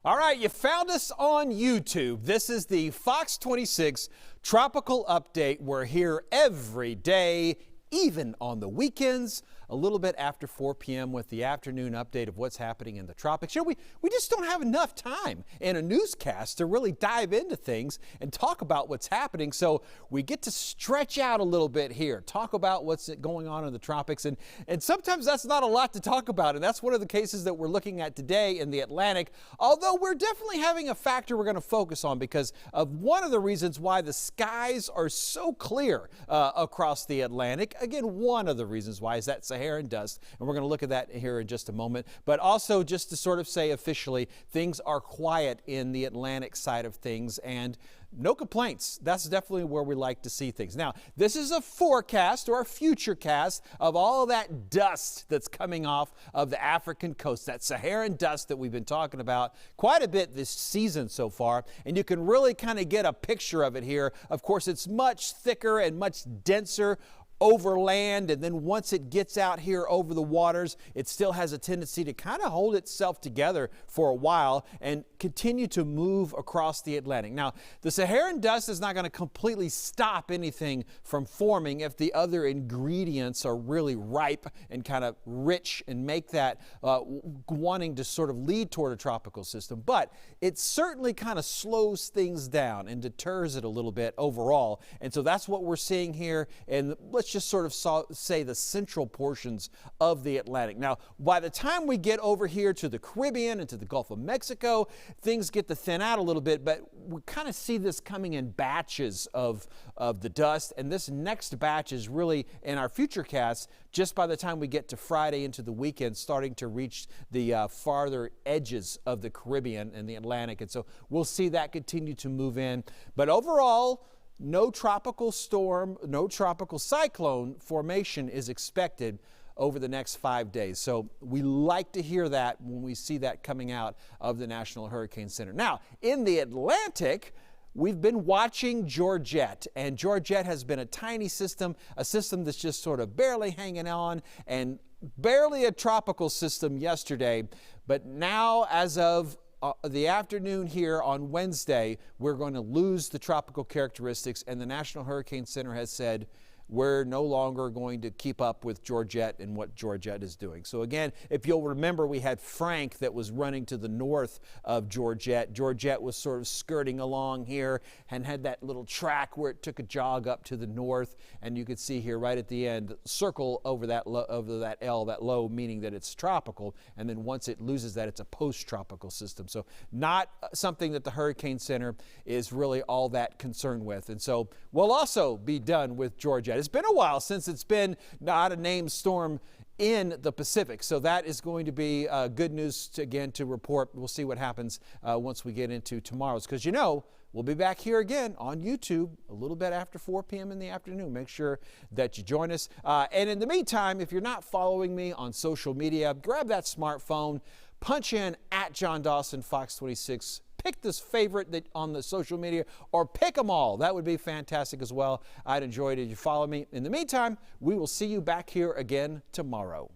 All right, you found us on YouTube. This is the Fox 26 Tropical Update. We're here every day, even on the weekends, a little bit after 4 p.m. with the afternoon update of what's happening in the tropics. You know, we just don't have enough time in a newscast to really dive into things and talk about what's happening. So we get to stretch out a little bit here, talk about what's going on in the tropics. And sometimes that's not a lot to talk about. And that's one of the cases that we're looking at today in the Atlantic. Although we're definitely having a factor we're going to focus on because of one of the reasons why the skies are so clear across the Atlantic. Again, one of the reasons why is that Saharan dust, and we're going to look at that here in just a moment. But also, just to sort of say officially, things are quiet in the Atlantic side of things, and no complaints. That's definitely where we like to see things. Now, this is a forecast or a future cast of all of that dust that's coming off of the African coast, that Saharan dust that we've been talking about quite a bit this season so far, and you can really kind of get a picture of it here. Of course, it's much thicker and much denser over land, and then once it gets out here over the waters, it still has a tendency to kind of hold itself together for a while and continue to move across the Atlantic. Now, the Saharan dust is not going to completely stop anything from forming if the other ingredients are really ripe and kind of rich and make that wanting to sort of lead toward a tropical system. But it certainly kind of slows things down and deters it a little bit overall. And so that's what we're seeing here. And let's just sort of say the central portions of the Atlantic. Now, by the time we get over here to the Caribbean and to the Gulf of Mexico, things get to thin out a little bit, but we kind of see this coming in batches of the dust. And this next batch is really in our future casts, just by the time we get to Friday into the weekend, starting to reach the farther edges of the Caribbean and the Atlantic. And so we'll see that continue to move in. But overall, no tropical storm, no tropical cyclone formation is expected over the next 5 days. So we like to hear that when we see that coming out of the National Hurricane Center. Now, in the Atlantic, we've been watching Georgette, and Georgette has been a tiny system, a system that's just sort of barely hanging on and barely a tropical system yesterday. But now, as of the afternoon here on Wednesday, we're going to lose the tropical characteristics, and the National Hurricane Center has said we're no longer going to keep up with Georgette and what Georgette is doing. So again, if you'll remember, we had Frank that was running to the north of Georgette. Georgette was sort of skirting along here and had that little track where it took a jog up to the north, and you could see here right at the end, circle over that L, that low, meaning that it's tropical, and then once it loses that, it's a post-tropical system. So not something that the Hurricane Center is really all that concerned with. And so we'll also be done with Georgette. It's been a while since it's been not a named storm in the Pacific. So that is going to be good news to report. We'll see what happens once we get into tomorrow's, because you know, we'll be back here again on YouTube a little bit after 4 p.m. in the afternoon. Make sure that you join us. And in the meantime, if you're not following me on social media, grab that smartphone, punch in @JohnDawsonFox26. Pick this favorite that on the social media, or pick them all. That would be fantastic as well. I'd enjoy it if you follow me. In the meantime, we will see you back here again tomorrow.